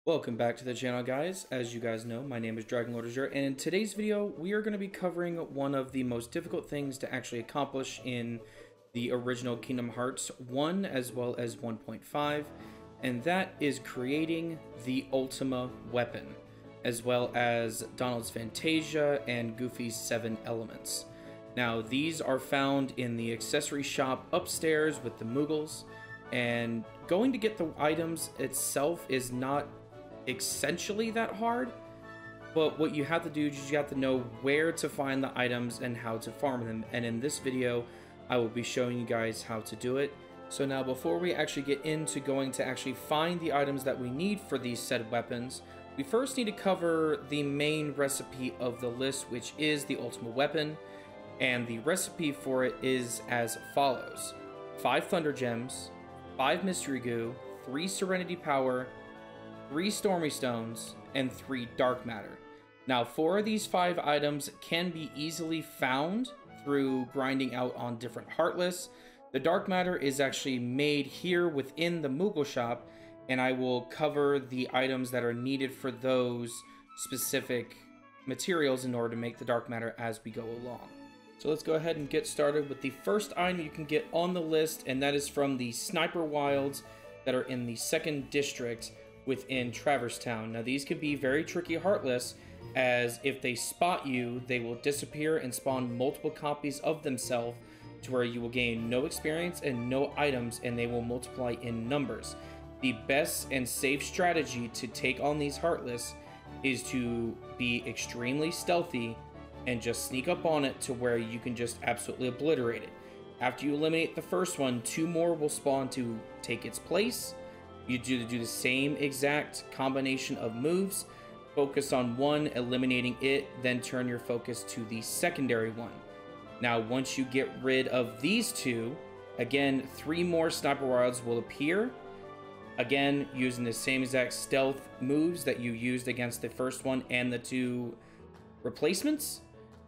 Welcome back to the channel, guys. As you guys know, my name is DragonLordAzure, and in today's video we are going to be covering one of the most difficult things to actually accomplish in the original Kingdom Hearts 1 as well as 1.5, and that is creating the Ultima Weapon, as well as Donald's Fantasia and Goofy's 7 elements. Now, these are found in the accessory shop upstairs with the Moogles, and going to get the items itself is not essentially that hard, but what you have to do is you have to know where to find the items and how to farm them, and in this video I will be showing you guys how to do it. So now, before we actually get into going to actually find the items that we need for these said weapons, we first need to cover the main recipe of the list, which is the Ultima Weapon, and the recipe for it is as follows: 5 Thunder Gems, 5 Mystery Goo, 3 Serenity Power, 3 Stormy Stones, and 3 Dark Matter. Now, 4 of these 5 items can be easily found through grinding out on different Heartless. The Dark Matter is actually made here within the Moogle shop, and I will cover the items that are needed for those specific materials in order to make the Dark Matter as we go along. So let's go ahead and get started with the first item you can get on the list, and that is from the Sniper Wilds that are in the 2nd District within Traverse Town. Now, these can be very tricky Heartless, as if they spot you, they will disappear and spawn multiple copies of themselves, to where you will gain no experience and no items, and they will multiply in numbers. The best and safe strategy to take on these Heartless is to be extremely stealthy and just sneak up on it to where you can just absolutely obliterate it. After you eliminate the first one, 2 more will spawn to take its place. You do the same exact combination of moves. Focus on one, eliminating it, then turn your focus to the secondary one. Now, once you get rid of these 2, again, 3 more Sniper Wilds will appear. Again, using the same exact stealth moves that you used against the first one and the 2 replacements.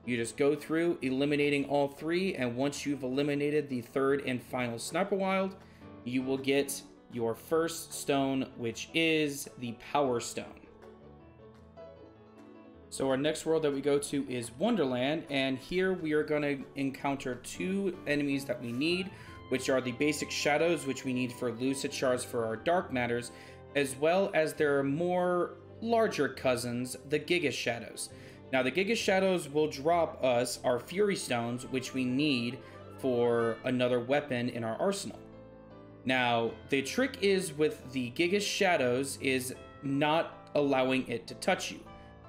You just go through, eliminating all 3, and once you've eliminated the 3rd and final Sniper Wild, you will get your first stone, which is the Power Stone. So our next world that we go to is Wonderland, and here we are going to encounter 2 enemies that we need, which are the basic shadows, which we need for lucid shards for our dark matters, as well as their more larger cousins, the Giga Shadows. Now, the Giga Shadows will drop us our Fury Stones, which we need for another weapon in our arsenal. Now, the trick is with the Giga Shadows is not allowing it to touch you.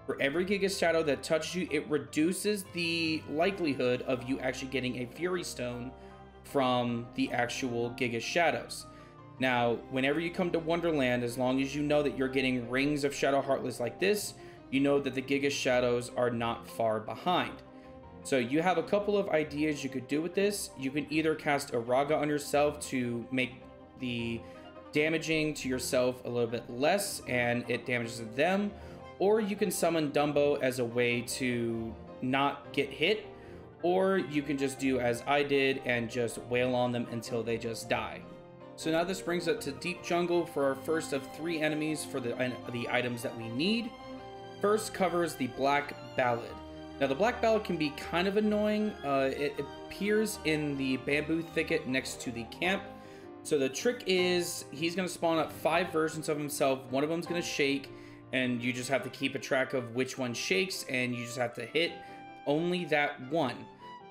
For every Giga Shadow that touches you, it reduces the likelihood of you actually getting a Fury Stone from the actual Giga Shadows. Now, whenever you come to Wonderland, as long as you know that you're getting rings of Shadow Heartless like this, you know that the Giga Shadows are not far behind. So you have a couple of ideas you could do with this. You can either cast Iraga on yourself to make the damaging to yourself a little bit less and it damages them, or you can summon Dumbo as a way to not get hit, or you can just do as I did and just wail on them until they just die. So now this brings us to Deep Jungle for our first of 3 enemies for the items that we need. First covers the Black Ballad. Now, the Black Ballad can be kind of annoying. It appears in the bamboo thicket next to the camp. So the trick is he's going to spawn up 5 versions of himself. One of them's going to shake, and you just have to keep a track of which one shakes, and you just have to hit only that one.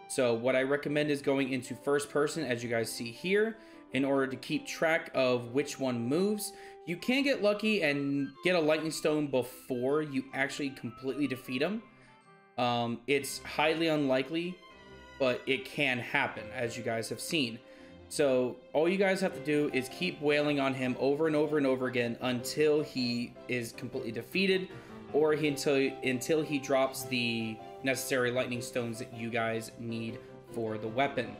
So what I recommend is going into first person, as you guys see here, in order to keep track of which one moves. You can get lucky and get a lightning stone before you actually completely defeat him. It's highly unlikely, but it can happen, as you guys have seen. So all you guys have to do is keep wailing on him over and over and over again until he is completely defeated, or until he drops the necessary lightning stones that you guys need for the weapon.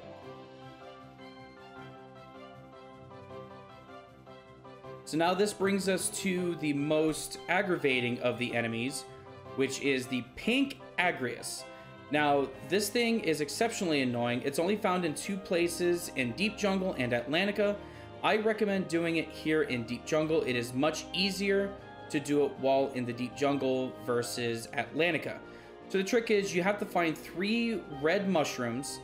So now this brings us to the most aggravating of the enemies, which is the Pink Agrias. Now, this thing is exceptionally annoying. It's only found in 2 places, in Deep Jungle and Atlantica. I recommend doing it here in Deep Jungle. It is much easier to do it while in the deep jungle versus Atlantica. So the trick is you have to find 3 red mushrooms.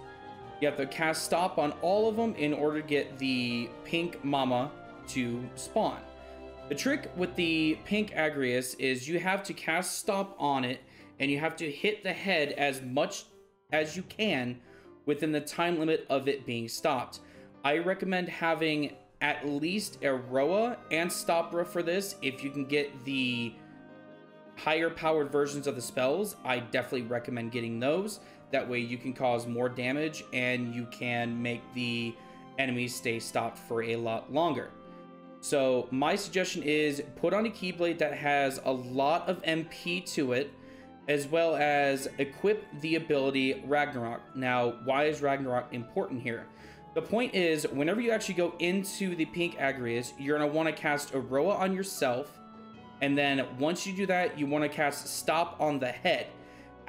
You have to cast stop on all of them in order to get the pink mama to spawn. The trick with the pink Agrias is you have to cast stop on it and you have to hit the head as much as you can within the time limit of it being stopped. I recommend having at least a Roa and Stopra for this. If you can get the higher powered versions of the spells, I definitely recommend getting those. That way you can cause more damage and you can make the enemies stay stopped for a lot longer. So my suggestion is put on a Keyblade that has a lot of MP to it, as well as equip the ability Ragnarok. Now, why is Ragnarok important here? The point is, whenever you actually go into the pink Agrias, you're going to want to cast Aroa on yourself, and then once you do that, you want to cast Stop on the head.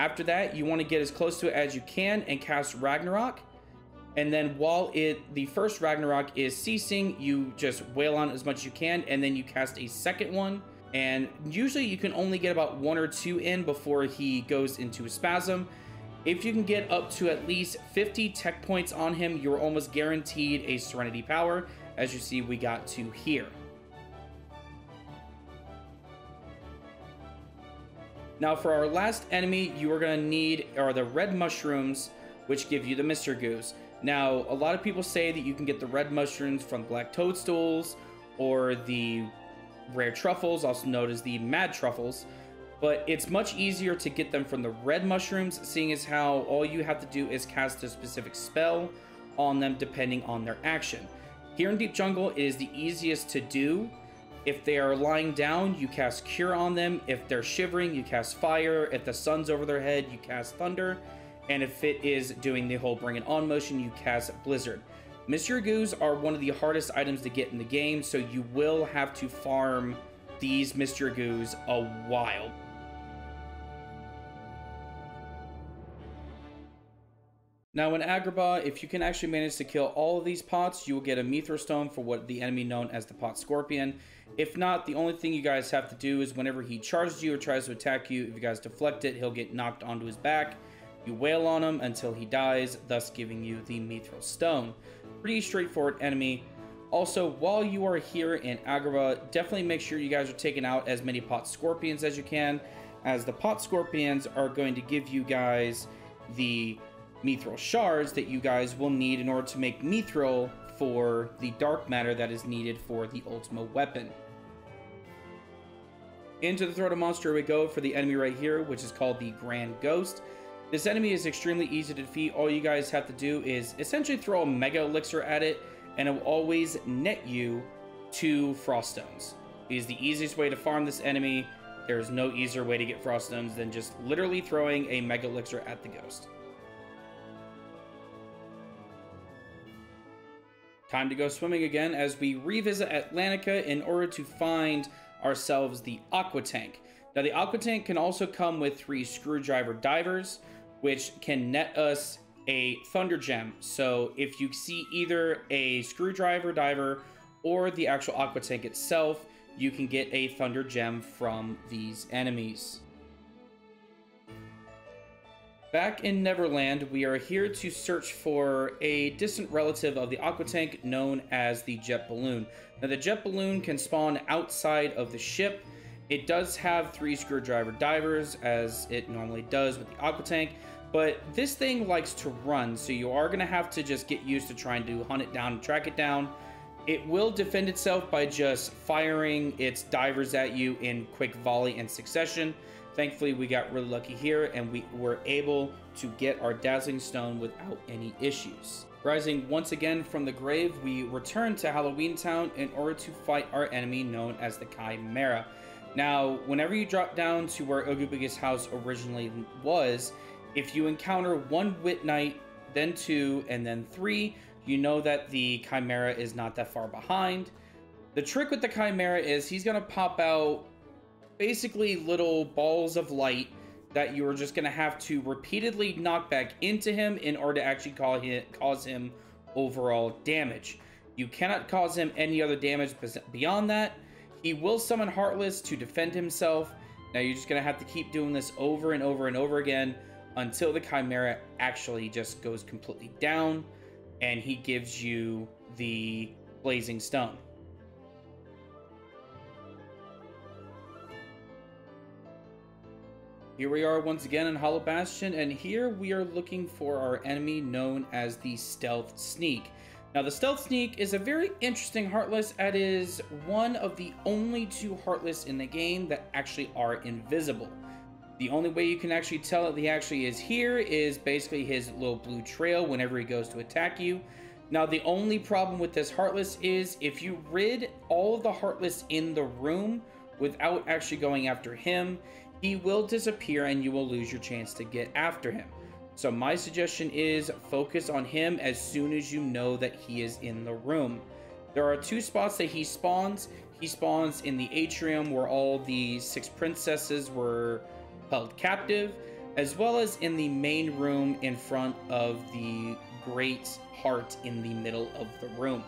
After that, you want to get as close to it as you can and cast Ragnarok. And then while the first Ragnarok is ceasing, you just wail on it as much as you can, and then you cast a second one. And usually you can only get about 1 or 2 in before he goes into a spasm. If you can get up to at least 50 tech points on him, you're almost guaranteed a Serenity power. As you see, we got 2 here. Now for our last enemy, you are going to need are the red mushrooms, which give you the Mr. Goos. Now, a lot of people say that you can get the red mushrooms from black toadstools or the rare truffles, also known as the mad truffles, but it's much easier to get them from the red mushrooms, seeing as how all you have to do is cast a specific spell on them depending on their action. Here in Deep Jungle, it is the easiest to do. If they are lying down, you cast Cure on them. If they're shivering, you cast Fire. If the sun's over their head, you cast Thunder. And if it is doing the whole Bring It On motion, you cast Blizzard. Mr. Goos are one of the hardest items to get in the game, so you will have to farm these Mr. Goos a while. Now in Agrabah, if you can actually manage to kill all of these pots, you will get a Mithril Stone for what the enemy known as the Pot Scorpion. If not, the only thing you guys have to do is whenever he charges you or tries to attack you, if you guys deflect it, he'll get knocked onto his back. You wail on him until he dies, thus giving you the Mithril Stone. Pretty straightforward enemy. Also, while you are here in Agrabah, definitely make sure you guys are taking out as many Pot Scorpions as you can, as the Pot Scorpions are going to give you guys the Mithril Shards that you guys will need in order to make Mithril for the dark matter that is needed for the Ultima Weapon. Into the throat of monster we go for the enemy right here, which is called the Grand Ghost. This enemy is extremely easy to defeat. All you guys have to do is essentially throw a Mega Elixir at it, and it will always net you 2 Frost Stones. It is the easiest way to farm this enemy. There is no easier way to get Frost Stones than just literally throwing a Mega Elixir at the Ghost. Time to go swimming again as we revisit Atlantica in order to find ourselves the Aqua Tank. Now the Aqua Tank can also come with 3 Screwdriver Divers, which can net us a Thunder Gem. So if you see either a Screwdriver Diver or the actual Aqua Tank itself, you can get a Thunder Gem from these enemies. Back in Neverland, we are here to search for a distant relative of the Aqua Tank known as the Jet Balloon. Now the Jet Balloon can spawn outside of the ship. It does have 3 Screwdriver Divers, as it normally does with the Aqua Tank, but this thing likes to run, so you are going to have to just get used to trying to hunt it down and track it down. It will defend itself by just firing its divers at you in quick volley and succession. Thankfully, we got really lucky here, and we were able to get our Dazzling Stone without any issues. Rising once again from the grave, we return to Halloween Town in order to fight our enemy known as the Chimera. Now, whenever you drop down to where Ogubiga's house originally was, if you encounter 1 Wit Knight, then 2, and then 3, you know that the Chimera is not that far behind. The trick with the Chimera is he's going to pop out basically little balls of light that you are just going to have to repeatedly knock back into him in order to actually cause him overall damage. You cannot cause him any other damage beyond that. He will summon Heartless to defend himself. Now you're just going to have to keep doing this over and over and over again until the Chimera actually just goes completely down and he gives you the Blazing Stone. Here we are once again in Hollow Bastion, and here we are looking for our enemy known as the Stealth Sneak. Now the Stealth Sneak is a very interesting Heartless. It is one of the only 2 Heartless in the game that actually are invisible. The only way you can actually tell that he actually is here is basically his little blue trail whenever he goes to attack you. Now the only problem with this Heartless is if you rid all of the Heartless in the room without actually going after him, he will disappear and you will lose your chance to get after him. So my suggestion is focus on him as soon as you know that he is in the room. There are 2 spots that he spawns. He spawns in the atrium where all the 6 princesses were held captive, as well as in the main room in front of the Great Heart in the middle of the room.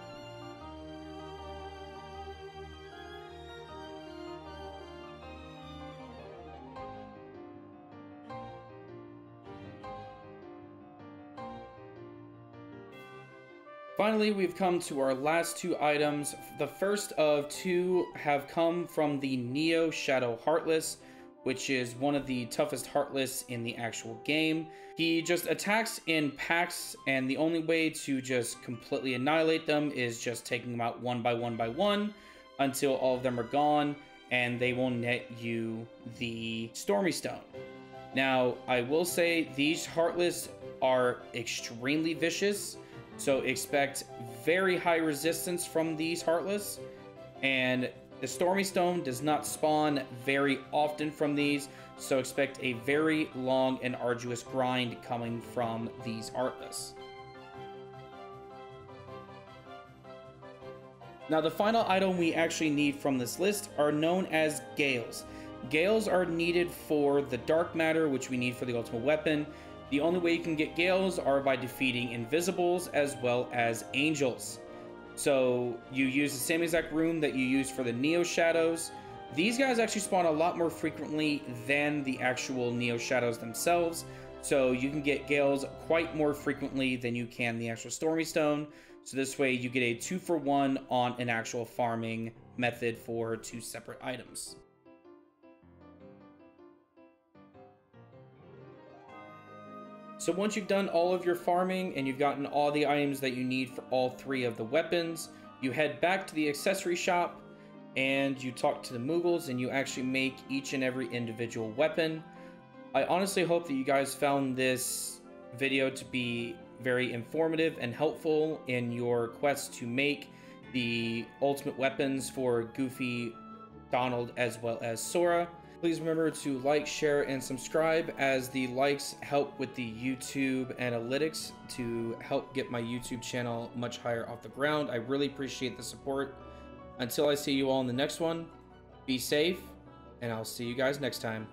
Finally, we've come to our last 2 items. The first of 2 have come from the Neo Shadow Heartless, which is one of the toughest Heartless in the actual game. He just attacks in packs, and the only way to just completely annihilate them is just taking them out one by one until all of them are gone, and they will net you the Stormy Stone. Now, I will say these Heartless are extremely vicious, so expect very high resistance from these Heartless, and the Stormy Stone does not spawn very often from these, so expect a very long and arduous grind coming from these Heartless. Now the final item we actually need from this list are known as Gales. Gales are needed for the Dark Matter, which we need for the Ultima Weapon. The only way you can get Gales are by defeating Invisibles as well as Angels. So you use the same exact room that you use for the Neo Shadows. These guys actually spawn a lot more frequently than the actual Neo Shadows themselves. So you can get Gales quite more frequently than you can the actual Stormy Stone. So this way you get a 2-for-1 on an actual farming method for 2 separate items. So once you've done all of your farming and you've gotten all the items that you need for all 3 of the weapons, you head back to the accessory shop and you talk to the Moogles and you actually make each and every individual weapon. I honestly hope that you guys found this video to be very informative and helpful in your quest to make the ultimate weapons for Goofy, Donald, as well as Sora. Please remember to like, share, and subscribe, as the likes help with the YouTube analytics to help get my YouTube channel much higher off the ground. I really appreciate the support. Until I see you all in the next one, be safe, and I'll see you guys next time.